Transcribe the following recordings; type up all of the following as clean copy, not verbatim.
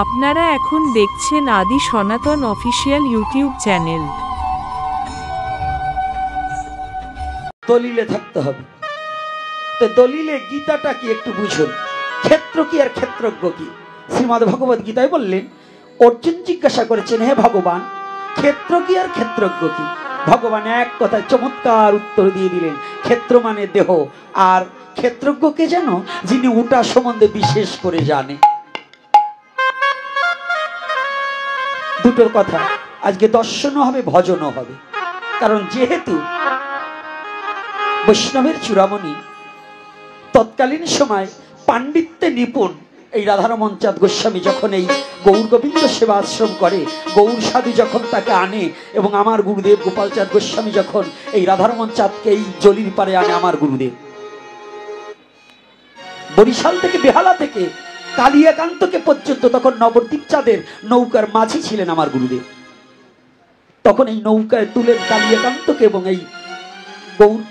আপনারা এখন দেখছেন আদি সনাতন অফিসিয়াল ইউটিউব চ্যানেল। দলিলে থাকতে হবে। তো দলিলে গীতাটা কি একটু বুঝুন, ক্ষেত্র কি আর ক্ষেত্রজ্ঞ কি। শ্রীমদ্ ভগবত গীতায় বললেন, অর্জুন জিজ্ঞাসা করেছেন, হে ভগবান, ক্ষেত্র কি আর ক্ষেত্রজ্ঞ কি? ভগবান এক কথায় চমৎকার উত্তর দিয়ে দিলেন, ক্ষেত্র মানে দেহ, আর ক্ষেত্রজ্ঞ কে জানো? যিনি ওটা সম্বন্ধে বিশেষ করে জানে। দুটোর কথা আজকে দর্শনও হবে, ভজনও হবে। কারণ যেহেতু বৈষ্ণবের চূড়ামণি তৎকালীন সময় পাণ্ডিত্যে নিপুণ এই রাধারমণ চাঁদ গোস্বামী যখন এই গৌর গোবিন্দ সেবা আশ্রম করে, গৌর সাধু যখন তাকে আনে, এবং আমার গুরুদেব গোপাল চাঁদ গোস্বামী যখন এই রাধারমণ চাঁদকে এই জলির পারে আনে, আমার গুরুদেব বরিশাল থেকে, বেহালা থেকে কালিয়াকান্তকে পর্যন্ত, তখন নবদ্বীপ চাঁদের নৌকার মাঝি ছিলেন আমার গুরুদেব। তখন এই নৌকায় তুলেন কালিয়াকান্তকে এবং এই গৌর,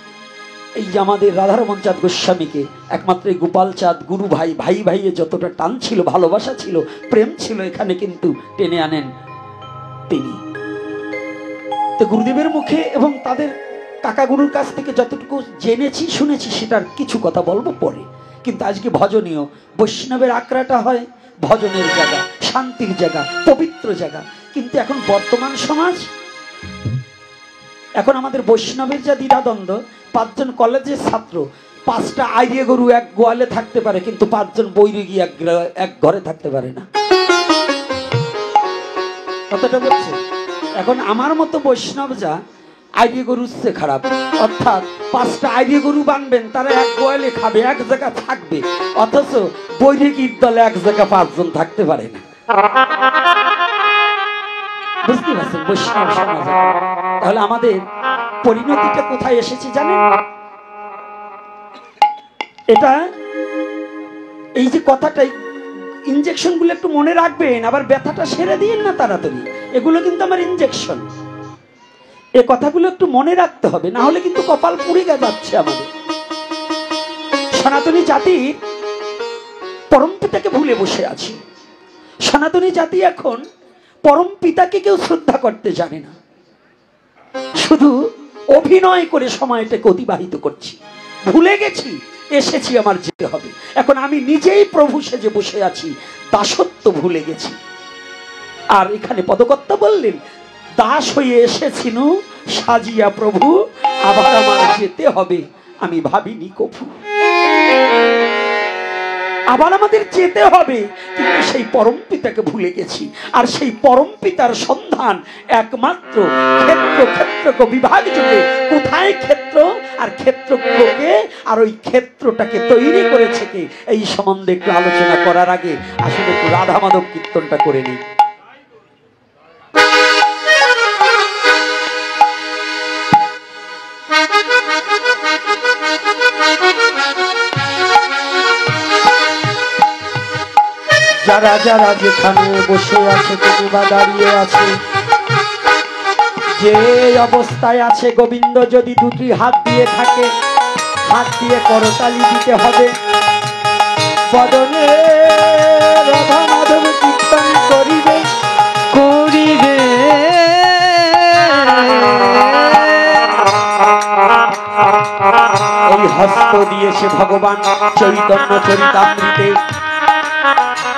এই যে আমাদের রাধারমণ চাঁদ গোস্বামীকে, একমাত্র এই গোপাল চাঁদ গুরু ভাই, ভাই ভাইয়ে যতটা টান ছিল, ভালোবাসা ছিল, প্রেম ছিল, এখানে কিন্তু টেনে আনেন তিনি। তো গুরুদেবের মুখে এবং তাদের কাকা গুরুর কাছ থেকে যতটুকু জেনেছি শুনেছি সেটার কিছু কথা বলবো পরে। কিন্তু আজকে ভজনীয় বৈষ্ণবের আখড়াটা হয় ভজনের জায়গা, শান্তির জায়গা, পবিত্র জায়গা। কিন্তু এখন বর্তমান সমাজ, এখন আমাদের বৈষ্ণবের যা দ্বিধাদ্বন্দ্ব, 5জন কলেজের ছাত্র 5টা আইরিয়ে গরু এক গোয়ালে থাকতে পারে, কিন্তু 5জন বৈরাগী এক ঘরে থাকতে পারে না। কতটা বলছে? এখন আমার মতো বৈষ্ণব যা আইরিয়ে গরুর চেয়ে খারাপ, অর্থাৎ 5টা আইরিয়ে গরু বানবেন, তারা এক গোয়ালে খাবে, এক জায়গা থাকবে, অথচ বৈরাগীর দলে এক জায়গা 5জন থাকতে পারে না। বুঝতে পারছেন বৈষ্ণব সমাজ? তাহলে আমাদের পরিণতিটা কোথায় এসেছে জানেন? এটা এই যে কথাটাই, ইনজেকশন গুলো একটু মনে রাখবেন, আবার ব্যথাটা সেরে দিন না তাড়াতাড়ি। এগুলো কিন্তু আমার ইনজেকশন, এই কথাগুলো একটু মনে রাখতে হবে, না হলে কিন্তু কপাল পুড়ে যাচ্ছে আমাদের। সনাতনী জাতি পরম পিতাকে ভুলে বসে আছে। সনাতনী জাতি এখন পরম পিতাকে কেউ শ্রদ্ধা করতে জানে না, শুধু অভিনয় করে সময়টাকে অতিবাহিত করছি। ভুলে গেছি এসেছি, আমার যেতে হবে। এখন আমি নিজেই প্রভু সেজে বসে আছি, দাসত্ব ভুলে গেছি। আর এখানে পদকর্তা বললেন, দাস হয়ে এসেছিনু সাজিয়া প্রভু, আবার আমার যেতে হবে, আমি ভাবিনি কভু। আবার আমাদের যেতে হবে, কিন্তু সেই পরম পিতাকে ভুলে গেছি। আর সেই পরম পিতার সন্ধান একমাত্র ক্ষেত্র ক্ষেত্রজ্ঞ বিভাগ যুগে। কোথায় ক্ষেত্র আর ক্ষেত্রজ্ঞকে, আর ওই ক্ষেত্রটাকে তৈরি করেছে কে, এই সম্বন্ধে একটু আলোচনা করার আগে আসলে একটু রাধা মাধব কীর্তনটা করে নিই। যারা যারা যেখানে বসে আছে, তুমি বা দাঁড়িয়ে আছে, যে অবস্থায় আছে, গোবিন্দ যদি দুটি হাত দিয়ে থাকে, হাত দিয়ে করতালি দিতে হবে। বদনে রাধা মাধব কীর্তন করিবে করিবে, এই হস্ত দিয়েছে ভগবান চৈতন্য চরিতামৃতে।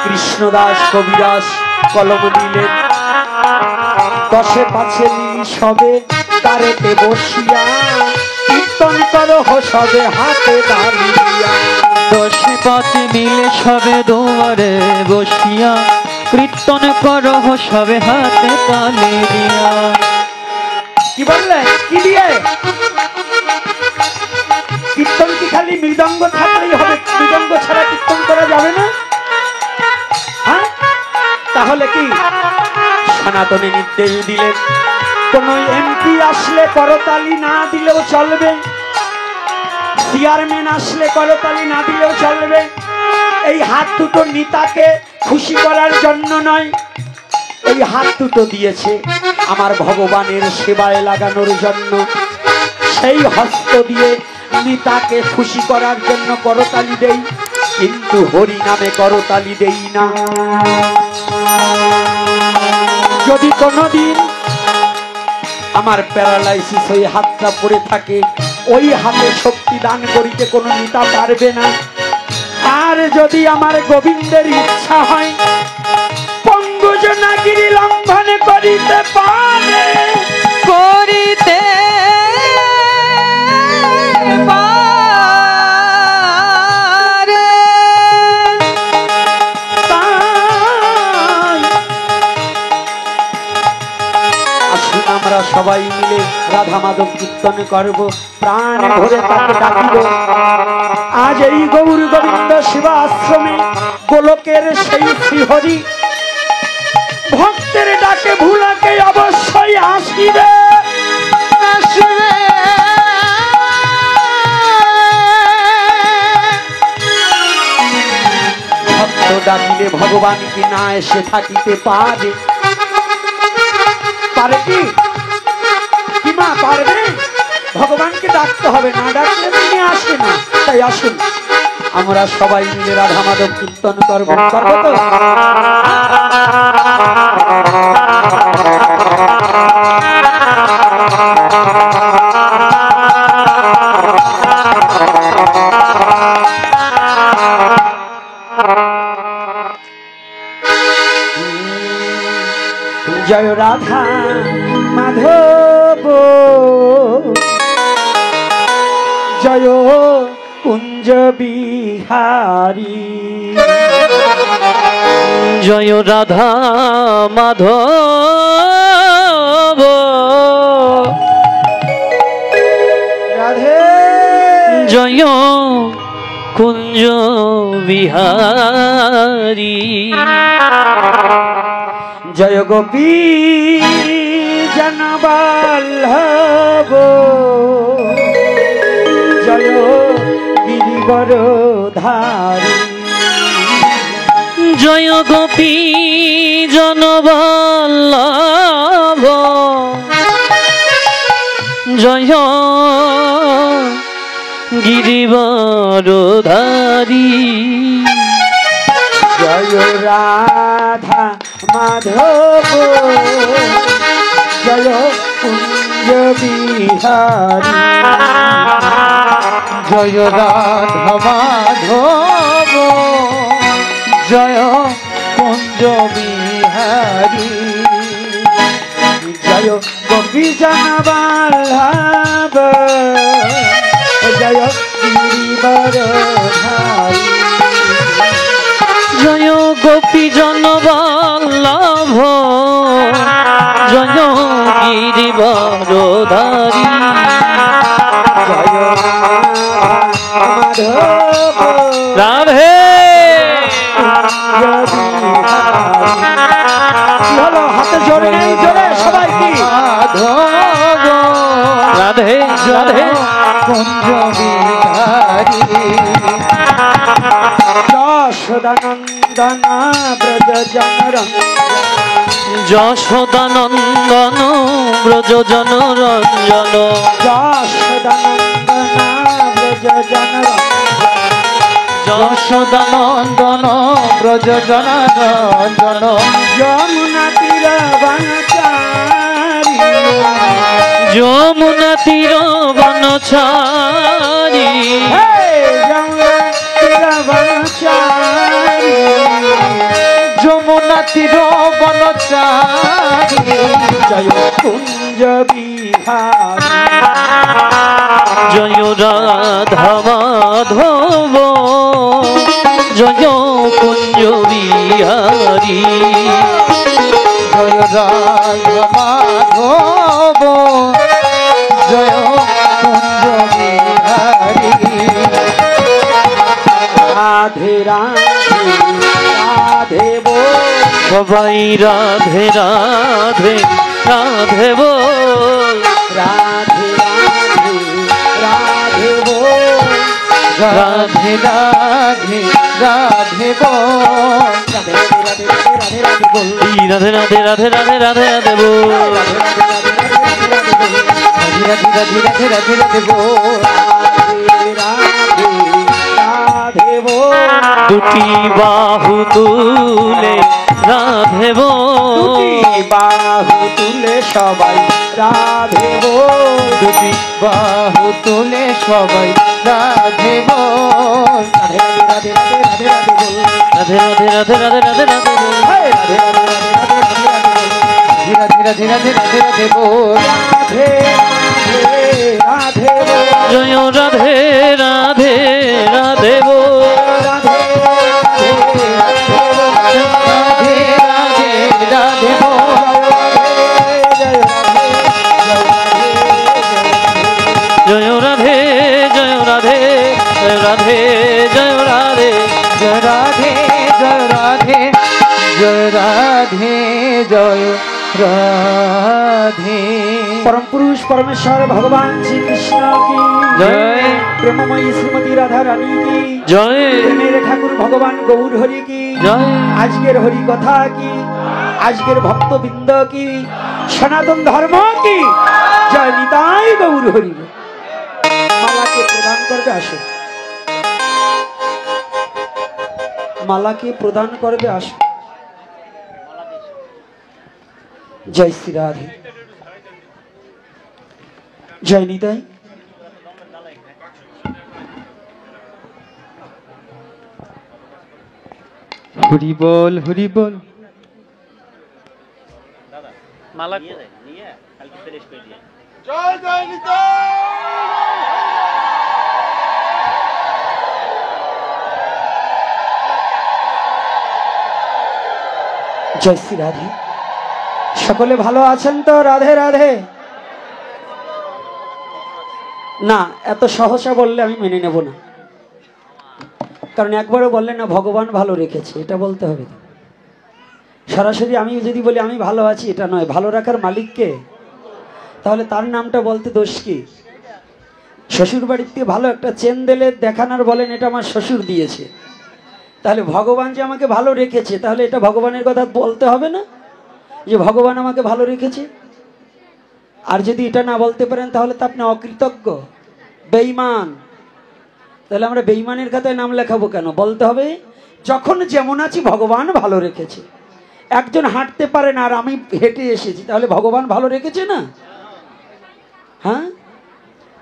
কৃষ্ণদাস কবিদাস কলম দিলেন, 10 5 মিলি সবে তারেতে বসিয়া, কীর্তন করো সবে হাতে দাঁড়িয়া। 10 5 মিলে সবে দুয়ারে বসিয়া, কীর্তন করো সবে হাতে তালি দিয়া। কি বললেন? কি দিয়ে কীর্তন? কি খালি মৃদঙ্গ থাকলেই হবে? মৃদঙ্গ ছাড়া কীর্তন করা যাবে না? তাহলে কি সনাতনী নির্দেশ দিলেন, কোন এমপি আসলে করতালি না দিলেও চলবে, চেয়ারম্যান আসলে করতালি না দিলেও চলবে। এই হাত দুটো নিতাকে খুশি করার জন্য নয়, এই হাত দুটো দিয়েছে আমার ভগবানের সেবায় লাগানোর জন্য। সেই হস্ত দিয়ে নিতাকে খুশি করার জন্য করতালি দেই। কিন্তু হরি নামে করতালি দেই না। যদি কোনোদিন আমার প্যারালাইসিস হয়ে হাতটা পড়ে থাকে, ওই হাতে শক্তি দান করিতে কোনো নেতা পারবে না। আর যদি আমার গোবিন্দের ইচ্ছা হয় পঙ্গুজনাগিরি লঙ্ঘন করিতে পারে, করিতে পারে। আসুন আমরা সবাই মিলে রাধা মাধব কীর্তন করব, প্রাণ ভরে তাকে ডাকিব। আজ এই গৌর গোবিন্দ শিবা আশ্রমে গোলকের সেই শ্রীহরি ভক্তের ডাকে ভুলাকে অবশ্যই আসিবে, আসবে। ভক্ত ডাকিলে ভগবান কি না এসে থাকিতে পারে? পারে কি মা? পারবে? ভগবানকে ডাকতে হবে, না ডাকলে তিনি আসে না। তাই আসুন আমরা সবাই মিলে রাধা মাধব কীর্তন করবো। করবো তো? জয় রাধা মাধব, জয় কুঞ্জ বিহারী, জয় রাধা মাধব, রাধে জয় কুঞ্জ বিহারী, জয় গোপী জনবল্লভ, জয় গিরিবরধারী, জয় গোপী জনবল্লভ, জয় গিরিবরধারী, জয় রাধা মাধব, জয় কুঞ্জ বিহারী, জয় রাধা মাধব, জয় কুঞ্জ বিহারী, জয় গোপী জনবল্লভ, জয় গিরিবরধারী, জয় গোপী জনবল্লভ, জয় গিরিবরধারী, জয় মাধব, রাধে। কি হলো? হাতে জোরে নেই, জোরে সবাই কি? মাধব, রাধে রাধে কুঞ্জ বিহারী, যশোদানন্দন ব্রজ জনরঞ্জন, যশোদানন্দন ব্রজ জনরঞ্জন, যশোদানন্দন ব্রজ জনরঞ্জন, যশোদানন্দন ব্রজ জনরঞ্জন, যমুনা তীর বনচারী, যমুনা তীর বনচারী, যমুনা তীর বনচারী, যমুনা তীর বনচারী, জয় কুঞ্জ বিহারী, জয় রাধা মাধব, জয় কুঞ্জ বিহারী, জয় রাধা মাধব, জয় কুঞ্জ বিহারী, রাধে রাধে রাধে বল, সবাই রাধে রাধে রাধে বল, রাধে রাধে রাধে বল, রাধে রাধে রাধে বল, রাধে রাধে রাধে রাধে বল, রাধে রাধে রাধে রাধে রাধে রাধে বল, রাধে রাধে রাধে রাধে রাধে বল, রাধে রাধে রাধে বল, দুটি বাহু তুলে রাধে দুটি বল, বাহু তুলে সবাই রাধে বল, দুটি বাহু তুলে সবাই রাধে বল, রাধে রাধে রাধে রাধে রাধে বল, রাধে রাধে রাধে রাধে রাধে রাধে বল, হায় রাধে রাধে রাধে রাধে রাধে রাধে বল, ধীরা ধীরা ধীরা ধীরা ধীরা ধীরে বল, রাধে রাধে রাধে বল, জয় রাধে রাধে রাধে বল, রাধে রাধে রাধে বল, রাধে রাধে রাধে বল, জয় রাধে জয় রাধে জয় রাধে জয় রাধে জয় রাধে জয় রাধে জয় রাধে জয় রাধে। परम पुरुष परमेश्वर भगवान श्री कृष्ण की जय। प्रेममयी श्रीमती राधा रानी की জয় प्रेमेर ठाकुर भगवान गौर हरि की জয় आजकेर हरि कथा की आजकेर भक्तबिंद की सनातन धर्म की जय निताई गौर हरि। माला के प्रदान करबे आसो, माला के प्रदान करबे आसो। जय श्री राधे, जय निताई। হরি বল হরি বল। মালা নিয়ে কালকে ফ্রেশ করে দিয়ে जय श्री राधे। सकले भालो आছেন তো? राधे राधे। না এত সহসা বললে আমি মেনে নেব না, কারণ একবারও বললেন না ভগবান ভালো রেখেছে, এটা বলতে হবে। সরাসরি আমি যদি বলি আমি ভালো আছি, এটা নয়। ভালো রাখার মালিক কে? তাহলে তার নামটা বলতে দোষ কি? শ্বশুর বাড়িতে ভালো একটা চেন দিলে দেখানোর বলেন এটা আমার শ্বশুর দিয়েছে, তাহলে ভগবান যে আমাকে ভালো রেখেছে, তাহলে এটা ভগবানের কথা বলতে হবে না যে ভগবান আমাকে ভালো রেখেছে? আর যদি এটা না বলতে পারেন তাহলে তো আপনি অকৃতজ্ঞ, বেঈমান। তাহলে আমরা বেঈমানের খাতায় নাম লেখাবো কেন? বলতে হবে যখন যেমন আছি ভগবান ভালো রেখেছে। একজন হাঁটতে পারে না আর আমি হেঁটে এসেছি, তাহলে ভগবান ভালো রেখেছে না? হ্যাঁ,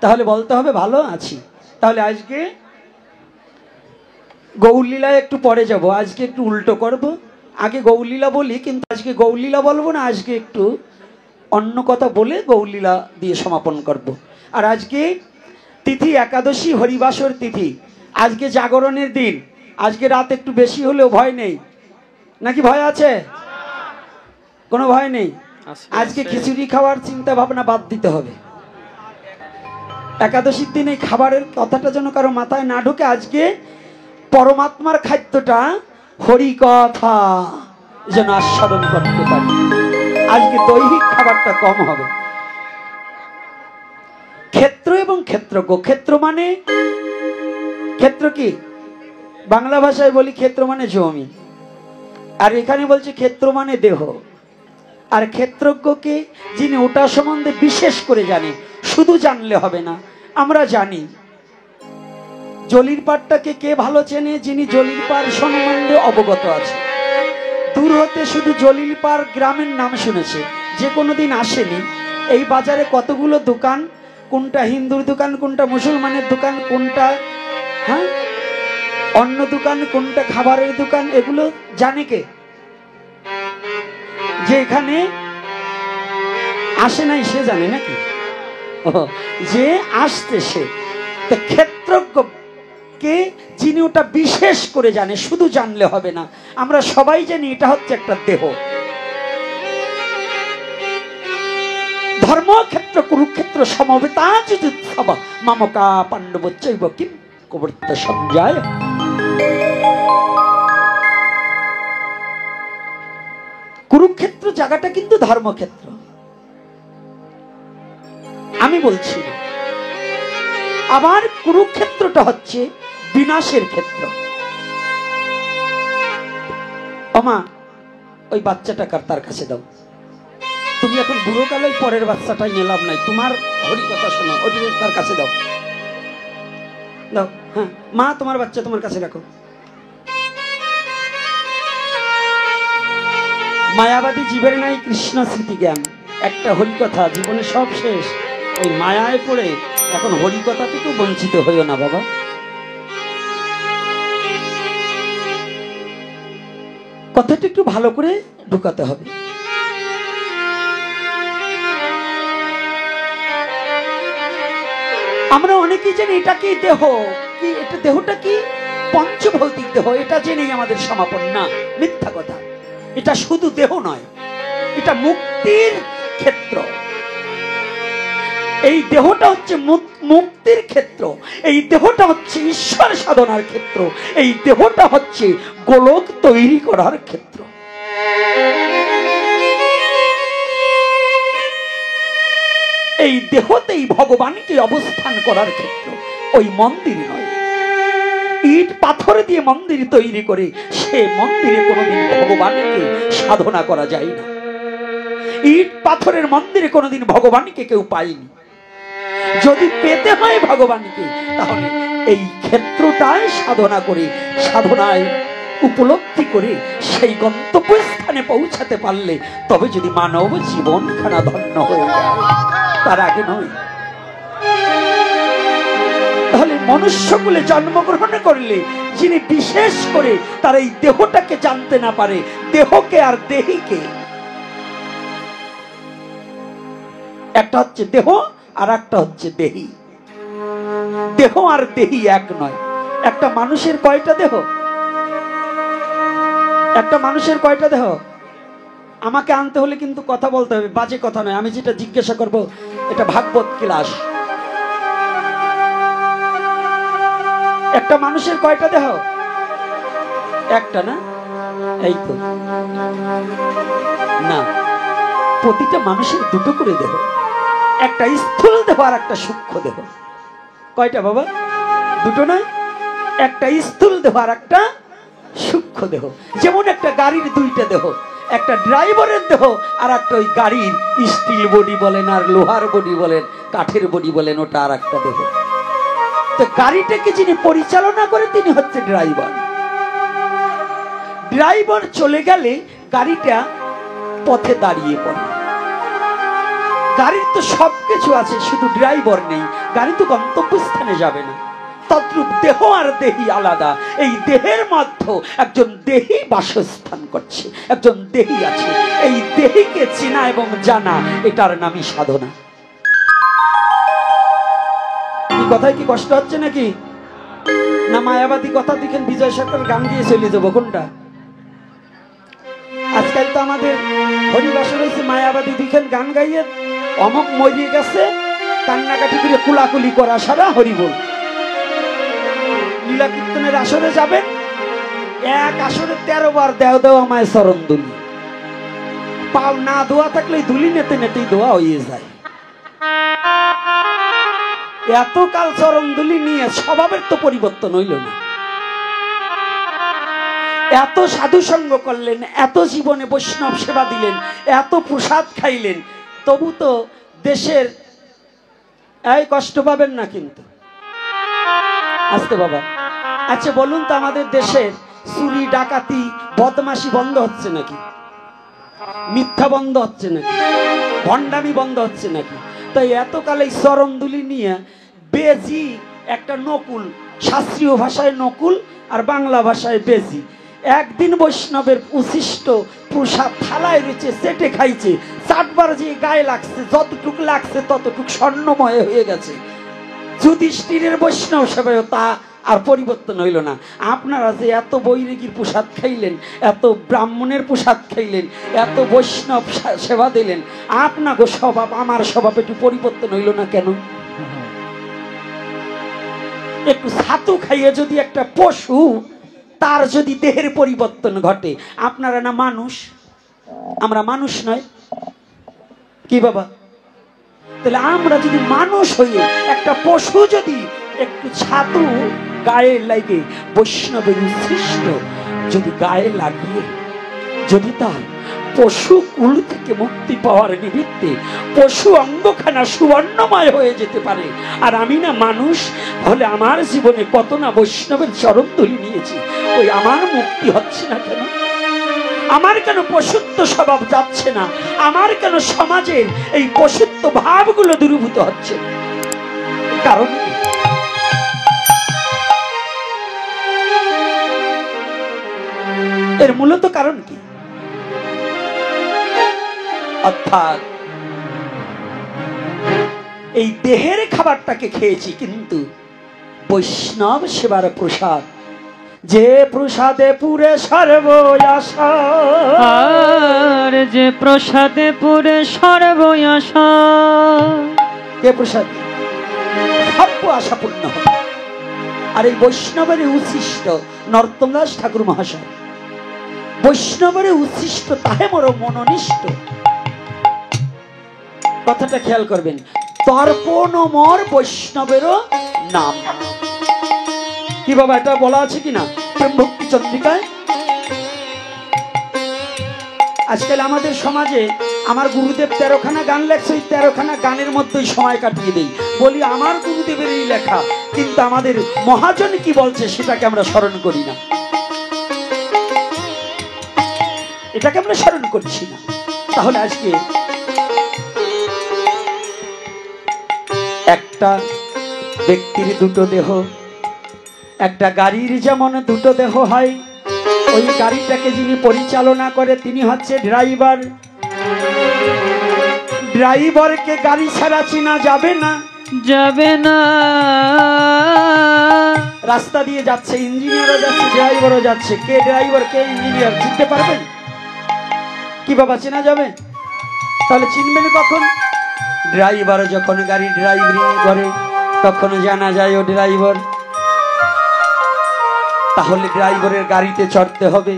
তাহলে বলতে হবে ভালো আছি। তাহলে আজকে গৌরলীলায় একটু পরে যাব, আজকে একটু উল্টো করব। আগে গৌরলীলা বলি, কিন্তু আজকে গৌরলীলা বলবো না, আজকে একটু অন্য কথা বলে গৌরলীলা দিয়ে সমাপন করব। আর আজকে তিথি একাদশী, হরিবাসর তিথি, আজকে জাগরণের দিন। আজকে রাত একটু বেশি হলেও ভয় নেই, নাকি ভয় আছে? কোনো ভয় নেই। আজকে খিচুড়ি খাওয়ার চিন্তা ভাবনা বাদ দিতে হবে। একাদশীর দিন এই খাবারের কথাটা যেন কারো মাথায় না ঢোকে। আজকে পরমাত্মার খাদ্যটা হরি কথা যেন আস্বাদন করতে পারি। আজকে দৈহিক খাবারটা কম হবে। ক্ষেত্র এবং ক্ষেত্রজ্ঞ। ক্ষেত্র মানে, ক্ষেত্র কি বাংলা ভাষায় বলি ক্ষেত্র মানে জমি, আর এখানে বলছে ক্ষেত্র মানে দেহ। আর ক্ষেত্রজ্ঞকে যিনি ওটা সম্বন্ধে বিশেষ করে জানে, শুধু জানলে হবে না। আমরা জানি জলির পাড়টাকে কে ভালো চেনে? যিনি জলির পাড় সম্বন্ধে অবগত আছে। দূর হতে শুধু জলিল পাড় গ্রামের নাম শুনেছে, যে কোনোদিন আসেনি। এই বাজারে কতগুলো দোকান, কোনটা হিন্দুর দোকান, কোনটা মুসলমানের দোকান, কোনটা হ্যাঁ অন্য দোকান, কোনটা খাবারের দোকান, এগুলো জানে কে? যে এখানে আসে নাই সে জানে নাকি? যে আসতে সে। তো ক্ষেত্রজ্ঞ কে? যিনি ওটা বিশেষ করে জানে, শুধু জানলে হবে না। আমরা সবাই জানি এটা হচ্ছে একটা দেহ। ধর্মক্ষেত্র কুরুক্ষেত্র সমবেতা যুদ্ধ মামকা পাণ্ডবচ্চৈব কিম কবর্ত সঞ্জয়। কুরুক্ষেত্র জায়গাটা কিন্তু ধর্মক্ষেত্র। আমি বলছি, আবার কুরুক্ষেত্রটা হচ্ছে বিনাশের ক্ষেত্র। ওমা, ওই বাচ্চাটা তার কাছে দাও। তুমি এখন বুড়ো কালে পরের বাচ্চাটাই নিলাম নাই, তোমার হরি কথা শোনো, ওই তার কাছে দাও। দাও। হ্যাঁ মা, তোমার বাচ্চা তোমার কাছে রাখো। মায়াবাদী জীবের নাই কৃষ্ণ স্মৃতি জ্ঞান। একটা হরিকথা, জীবনে সব শেষ, ওই মায়ায় পড়ে এখন হরিকথা থেকে বঞ্চিত হইও না বাবা। কথাটা একটু ভালো করে ঢুকাতে হবে। আমরা অনেকেই জানি এটা কি দেহ, কি এটা দেহটা কি পঞ্চভৌতিক দেহ, এটা জেনেই আমাদের সমাপন। না, মিথ্যা কথা। এটা শুধু দেহ নয়, এটা মুক্তির ক্ষেত্র। এই দেহটা হচ্ছে মুক্তির ক্ষেত্র, এই দেহটা হচ্ছে ঈশ্বর সাধনার ক্ষেত্র, এই দেহটা হচ্ছে গোলক তৈরি করার ক্ষেত্র। এই দেহতেই ভগবানকে অবস্থান করার ক্ষেত্র, ওই মন্দির নয়। ইট পাথর দিয়ে মন্দির তৈরি করে সে মন্দিরে কোনোদিন ভগবানকে সাধনা করা যায় না। ইট পাথরের মন্দিরে কোনোদিন ভগবানকে কেউ পায়নি। যদি পেতে হয় ভগবানকে, তাহলে এই ক্ষেত্রটায় সাধনা করে, সাধনায় উপলব্ধি করে সেই গন্তব্যস্থানে পৌঁছাতে পারলে তবে যদি মানব জীবনখানা ধন্য হয়ে যায়, তার আগে নয়। তাহলে মনুষ্যকুলে জন্মগ্রহণ করলে যিনি বিশেষ করে তার এই দেহটাকে জানতে না পারে, দেহকে আর দেহিকে, একটা হচ্ছে দেহ আর একটা হচ্ছে দেহি। দেহ আর দেহি এক নয়। একটা মানুষের কয়টা দেহ? একটা মানুষের কয়টা দেহ? আমাকে আনতে হলে কিন্তু কথা বলতে হবে, বাজে কথা নয়। আমি যেটা জিজ্ঞাসা করব এটা ভাগবত ক্লাস। একটা মানুষের কয়টা দেহ? একটা না? এই তো না, প্রতিটা মানুষের দুটো করে দেহ, একটা স্থূল দেহ আর একটা সূক্ষ্ম দেহ। কয়টা বাবা? দুটো নয়, একটা স্থূল দেহ আর একটা সূক্ষ্ম দেহ। যেমন একটা গাড়ির দুইটা দেহ, একটা ড্রাইভারের দেহ আর একটা ওই গাড়ির স্টিল বডি বলেন আর লোহার বডি বলেন, কাঠের বডি বলেন, ওটা আর একটা দেহ। তো গাড়িটাকে যিনি পরিচালনা করে তিনি হচ্ছে ড্রাইভার। ড্রাইভার চলে গেলে গাড়িটা পথে দাঁড়িয়ে পড়ে। গাড়ির তো সবকিছু আছে, শুধু ড্রাইভার নেই, গাড়ি তো গন্তব্যস্থানে যাবে না। তদ্রূপ দেহ আর দেহি আলাদা। এই দেহের মধ্যে একজন দেহি বাসস্থান করছে, একজন দেহি আছে। এই দেহিকে চেনা এবং জানা, এটার নামই সাধনা। এই কথায় কি কষ্ট হচ্ছে নাকি? না মায়াবাদী কথা দেখেন বিজয় সরকার গান দিয়ে চলে যাবো? কোনটা? আজকাল তো আমাদের হরিবাসর হয়েছে মায়াবাদী দেখেন গান গাইয়ে অমক মরিয়ে গেছে, কান্নাকাটি করে কুলাকুলি করা সারা হরিবল। লীলা কীর্তনের আসরে যাবেন, এক আসরে 13 বার দেও দেও আমায় চরণ দুলি। পাও না দোয়া থাকলে দুলি নেতে নেতেই দোয়া হয়ে যায়। এতকাল চরণ দুলি নিয়ে স্বভাবের তো পরিবর্তন হইল না। এত সাধু সঙ্গ করলেন, এত জীবনে বৈষ্ণব সেবা দিলেন, এত প্রসাদ খাইলেন, তবু তো দেশের এই কষ্ট পাবেন না কিন্তু। আসতে বাবা, আচ্ছা বলুন তো, আমাদের দেশের চুরি ডাকাতি বদমাশি বন্ধ হচ্ছে নাকি? মিথ্যা বন্ধ হচ্ছে নাকি? ভণ্ডামি বন্ধ হচ্ছে নাকি? তাই এতকালে চরণদুলি নিয়ে বেজি, একটা নকুল, শাস্ত্রীয় ভাষায় নকুল আর বাংলা ভাষায় বেজি, একদিন বৈষ্ণবের উচ্ছিষ্ট প্রসাদ থালায় রয়েছে, চেটে খাইছে, চাটবার যে গায়ে লাগছে, যতটুক লাগছে ততটুক স্বর্ণময় হয়ে গেছে। যুধিষ্ঠিরের বৈষ্ণব সেবায় তা আর পরিবর্তন হইল না। আপনারা যে এত বৈরাগীর প্রসাদ খাইলেন, এত ব্রাহ্মণের প্রসাদ খাইলেন, এত বৈষ্ণব সেবা দিলেন, আপনাকে স্বভাব আমার স্বভাব একটু পরিবর্তন হইল না কেন? একটু ছাতু খাইয়ে যদি একটা পশু, তার যদি দেহের পরিবর্তন ঘটে, আপনারা না মানুষ? আমরা মানুষ নয় কি বাবা? তাহলে আমরা যদি মানুষ হয়ে একটা পশু যদি একটু ছাতু গায়ে লাগে, বৈষ্ণবের উচ্ছিষ্ট যদি গায়ে লাগিয়ে যদি তার পশু কুল থেকে মুক্তি পাওয়ার নিমিত্তে পশু অঙ্গখানা সুবর্ণময় হয়ে যেতে পারে, আর আমি না মানুষ হলে আমার জীবনে কত না বৈষ্ণবের চরণ ধুলি নিয়েছি, ওই আমার মুক্তি হচ্ছে না কেন? আমার কেন পশুত্ব স্বভাব যাচ্ছে না, আমার কেন সমাজের এই পশুত্ব ভাবগুলো দূরীভূত হচ্ছে? কারণ এর মূলত কারণ কি? অর্থাৎ এই দেহের খাবারটাকে খেয়েছি, কিন্তু বৈষ্ণব সেবার প্রসাদ, যে প্রসাদে পুরে সর্ব আশা, আর যে প্রসাদে পুরে সর্ব আশা, কে প্রসাদ সর্ব আশা পূর্ণ হবে। আর এই বৈষ্ণবের উচ্ছিষ্ট নরোত্তমদাস ঠাকুর মহাশয়, বৈষ্ণবের উচ্ছিষ্ট তাহে মোর মননিষ্ঠ, কথাটা খেয়াল করবেন। তর্পণ মোর বৈষ্ণবেরও নাম। কি বাবা এটা বলা আছে কিনা প্রেম ভক্তি চন্দ্রিকায়? আজকাল আমাদের সমাজে আমার গুরুদেব 13খানা গান লেখছে, ওই 13খানা গানের মধ্যেই সময় কাটিয়ে দেই, বলি আমার গুরুদেবের এই লেখা, কিন্তু আমাদের মহাজন কি বলছে সেটাকে আমরা স্মরণ করি না, এটাকে আমরা স্মরণ করছি না। তাহলে আজকে একটা ব্যক্তির দুটো দেহ, একটা গাড়ির যেমন দুটো দেহ হয়, ওই গাড়িটাকে যিনি পরিচালনা করে তিনি হচ্ছে ড্রাইভার। ড্রাইভারকে গাড়ি ছাড়া চেনা যাবে না, যাবে না। রাস্তা দিয়ে যাচ্ছে, ইঞ্জিনিয়ারও যাচ্ছে, ড্রাইভারও যাচ্ছে, কে ড্রাইভার কে ইঞ্জিনিয়ার চিনতে পারবেন কি বাবা? চেনা যাবে? তাহলে চিনবেন কখন? ড্রাইভার যখন গাড়ি ড্রাইভিং করে তখন জানা যায় ও ড্রাইভার। তাহলে ড্রাইভারের গাড়িতে চড়তে হবে।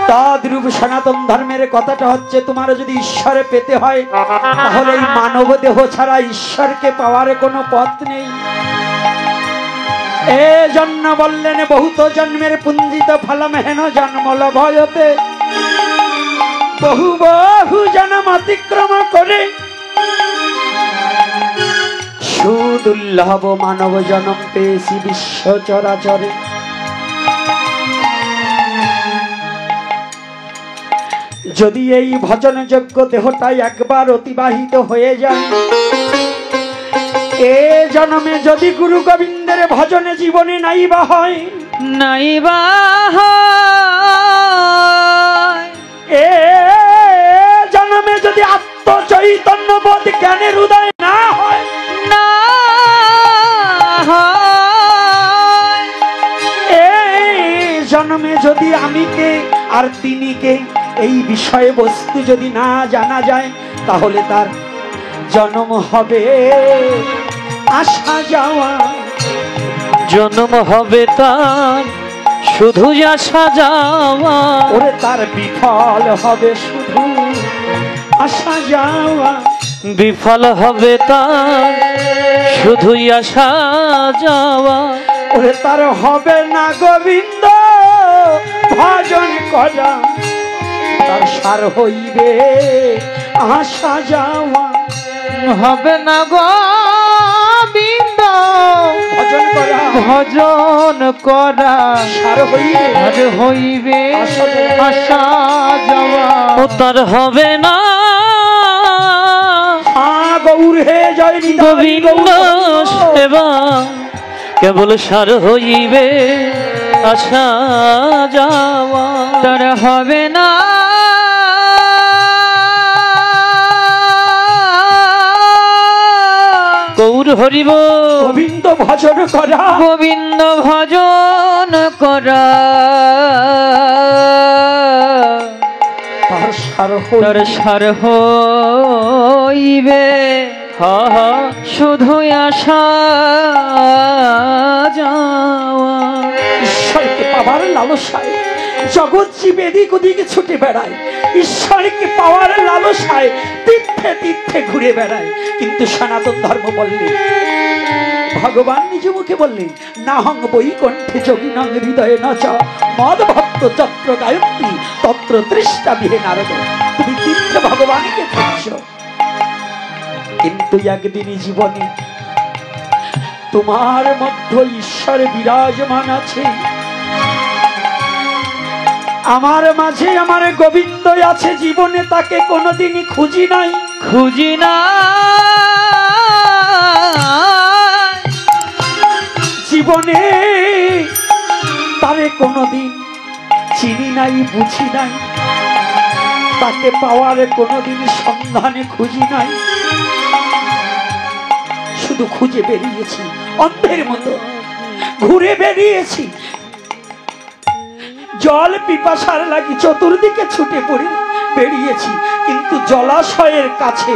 তদ্রূপ সনাতন ধর্মের কথাটা হচ্ছে, তোমার যদি ঈশ্বরে পেতে হয় তাহলে এই মানব দেহ ছাড়া ঈশ্বরকে পাওয়ার কোনো পথ নেই। এ জন্য বললেন বহুত জন্মের পুঞ্জিত ফলম হেন জন্মল ভয়তে, বহু বহু জন্ম অতিক্রম করে সুদুর্লভ মানব জন্ম পেয়েছি বিশ্ব চরাচরে। যদি এই ভজনযোগ্য দেহটাই একবার অতিবাহিত হয়ে যায়, এ জন্মে যদি গুরু গোবিন্দের ভজনে জীবনে নাইবা হয়, নাইবা হয়, এ জন্মে যদি আত্মচৈতন্য বোধ জ্ঞানের উদয় না হয়, না হয়, এই জন্মে যদি আমি কে আর তিনি কে এই বিষয়বস্তু যদি না জানা যায়, তাহলে তার জন্ম হবে আসা যাওয়া। জন্ম হবে তার শুধু আসা যাওয়া, ওরে তার বিফল হবে শুধু আসা যাওয়া। বিফল হবে তার শুধুই আসা যাওয়া। ওরে তার হবে না গোবিন্দ ভজন করা, তার সার হইবে আসা যাওয়া। হবে না গোবিন্দ ভজন করা, ভজন করা, সার হইবে আর হইবে আসা আসা যাওয়া। ও তার হবে না গৌর হে জয় গোবিন্দ সেবা, কেবল সার হইবে আসা যাওয়া। তার হবে না গৌর হরিব গোবিন্দ ভজন করা, গোবিন্দ ভজন করা, তার সার তার হইবে সার হইবে শুধু আসা যাওয়া। ঈশ্বরকে পাওয়ার লালসায় জগৎ জীব এদিক ওদিকে ছুটে বেড়ায়, ঈশ্বরকে পাওয়ার লালসায় তীর্থে তীর্থে ঘুরে বেড়ায়। কিন্তু সনাতন ধর্ম বললেন, ভগবান নিজ মুখে বললেন, না হং বৈকণ্ঠে যোগিনং হৃদয়ে নচ মদ ভক্ত চত্র গায়ত্রী তত্র তৃষ্ণা বিহে নারদ। তুমি তীর্থে ভগবানকে খুঁজছো, কিন্তু একদিনই জীবনে তোমার মধ্যে ঈশ্বর বিরাজমান আছে। আমার মাঝে আমার গোবিন্দ আছে, জীবনে তাকে কোনোদিনই খুঁজি নাই, খুঁজি না জীবনে তারে কোনোদিন চিনি নাই, বুঝি নাই, তাকে পাওয়ার কোনোদিন সন্ধানে খুঁজি নাই। শুধু খুঁজে বেরিয়েছি অন্ধের মতো, ঘুরে বেরিয়েছি, জল পিপাসার লাগি চতুর্দিকে ছুটে পড়ে বেরিয়েছি, কিন্তু জলাশয়ের কাছে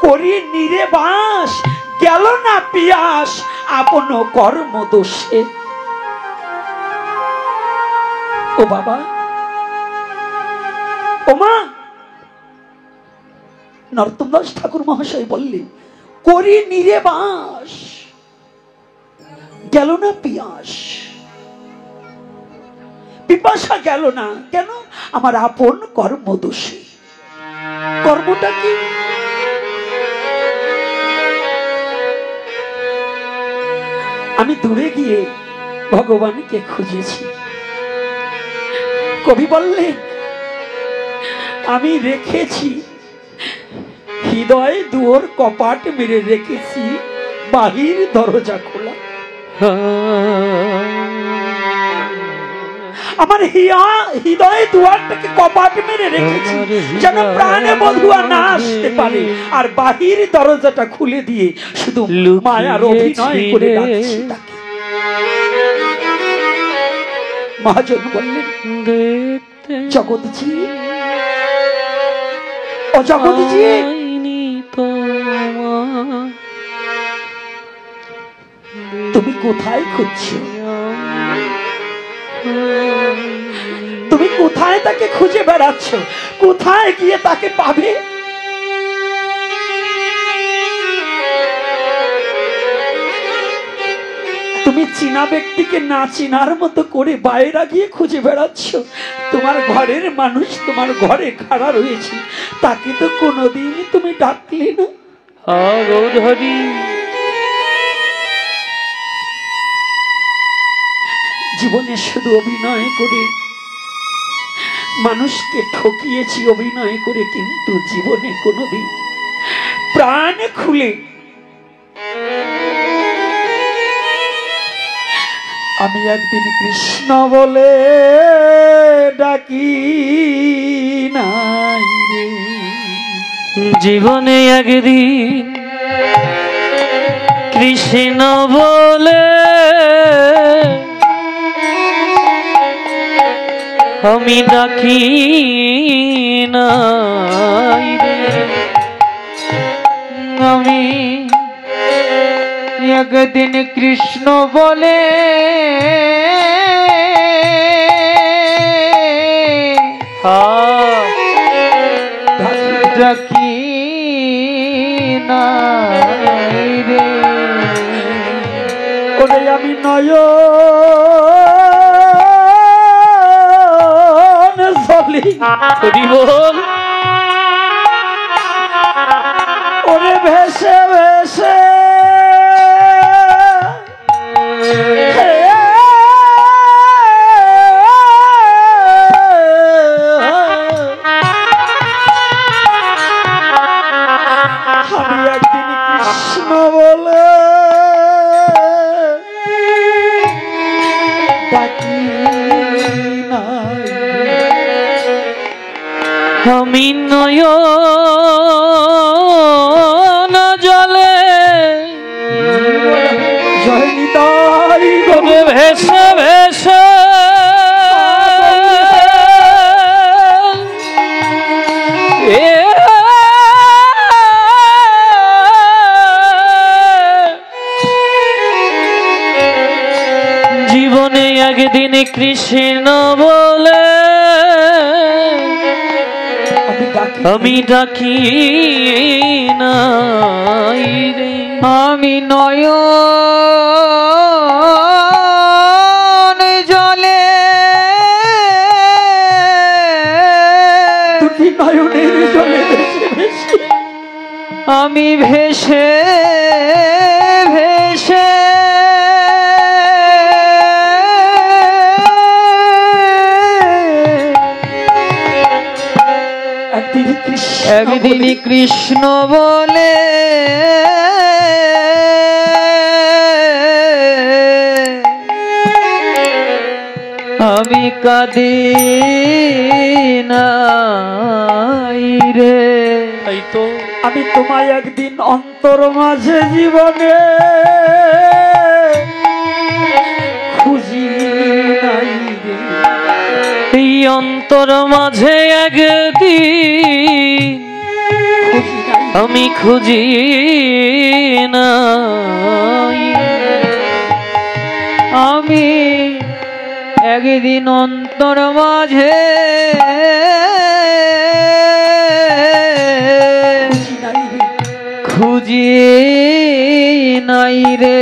করি নিরে বাস, গেল না পিয়াস আপন কর্ম দোষে। ও বাবা, ও মা, নরোত্তম দাস ঠাকুর মহাশয় বললেন করি নিরে বাস, গেল না পিয়াস, পিপাসা গেল না কেন? আমার আপন কর্ম দোষে। কর্মটা কি? আমি দূরে গিয়ে ভগবানকে খুঁজেছি। কবি বললেন আমি রেখেছি হৃদয় দুয়ার কপাট মেরে রেখেছি, বাহির দরজা খোলা। আমার হৃদয় দুয়ারটাকে কপাট মেরে রেখেছি যেন প্রাণে বধুয়া না আসতে পারে, আর বাহির দরজাটা খুলে দিয়ে শুধু মায়ার অভিনয় করে ডাকছি তাকে। মহাজন বললেন জগৎজি, ও জগৎজি, তুমি কোথায় খুঁজছো? তুমি কোথায় তাকে খুঁজে বেড়াচ্ছ? কোথায় গিয়ে তাকে পাবে? তুমি চীনা ব্যক্তিকে না চিনার মতো করে বাইরে গিয়ে খুঁজে বেড়াচ্ছ। তোমার ঘরের মানুষ তোমার ঘরে খাড়া রয়েছে, তাকে তো কোনোদিন তুমি ডাকলে না। জীবনে শুধু অভিনয় করে মানুষকে ঠকিয়েছি, অভিনয় করে, কিন্তু জীবনে কোনোদিন প্রাণ খুলে আমি একদিন কৃষ্ণ বলে ডাকি নাই রে। জীবনে একদিন কৃষ্ণ বলে আমি ডাকি নাই রে। আমি একদিন কৃষ্ণ বলে ডাকি নাই রে। ওরে আমি নয় বল, ওরে ভেসে ভেসে আমি একদিন কৃষ্ণ বলে ডাকি নাই, আমি নয়ন জলে জয় নিতাই তবে ভেসে ভেসে জীবনে একদিন কৃষ্ণ বলে আমি ডাকি নাই রে। আমি নয়ন জলে দুটি নয়নের জলে ভেসে ভেসে আমি ভেসে ভেসে একদিন কৃষ্ণ বলে আমি কাঁদি নাই রে। তাই তো আমি তোমায় একদিন অন্তর মাঝে জীবনে খুঁজি নাই রে। এই অন্তর মাঝে একদিন খুঁজি নাই। আমি খুঁজি নাই। আমি একদিন অন্তর মাঝে খুঁজি নাই রে। খুঁজি নাই রে।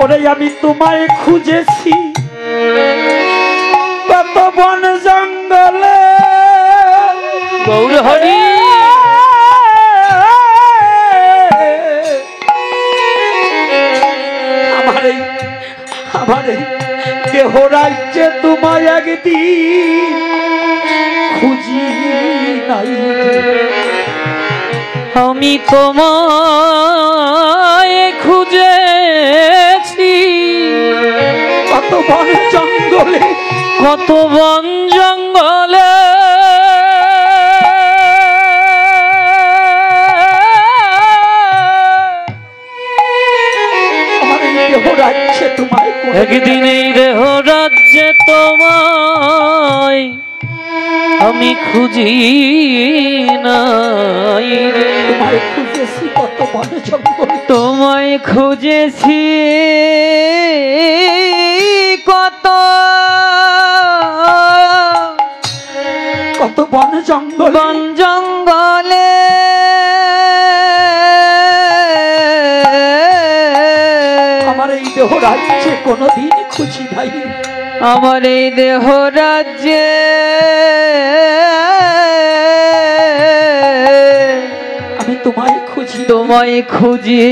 ওরে আমি তোমায় খুঁজেছি কত বন জঙ্গলে, গৌর হরি আমার এই দেহ রাজ্যে তোমায় একদিন খুঁজি নাই রে। আমি তোমায় খুঁজেছি কত বন জঙ্গলে, কত বন জঙ্গলে, আমার এই দেহ রাজ্যে তোমায় একদিন এই দেহ রাজ্যে তোমায় আমি খুঁজি নাই রে। তোমায় খুঁজেছি কত বন জঙ্গলে, তোমায় খুঁজেছি কত কত বন জঙ্গলে, বন জঙ্গলে, আমার এই দেহ রাজ্যে কোনোদিন খুঁজি নাই। আমার এই দেহ রাজ্যে আমি তোমায় খুঁজি, তোমায় খুঁজি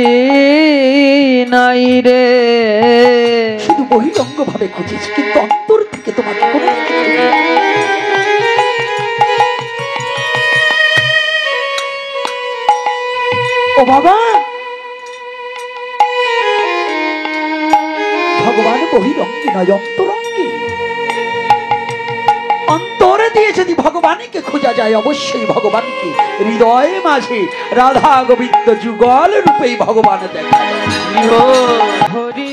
নাই রে। শুধু বহিরঙ্গ ভাবে খুঁজেছি কিন্তু অন্তর থেকে তোমাকে কোনোদিন খুঁজি নাই। ও বাবা, ভগবান বহিরঙ্গী নয় অন্তরঙ্গী। অন্তরে দিয়ে যদি ভগবানকে খোঁজা যায় অবশ্যই ভগবানকে হৃদয়ে মাঝে রাধা গোবিন্দ যুগল রূপেই ভগবান দেখা যায়। হরি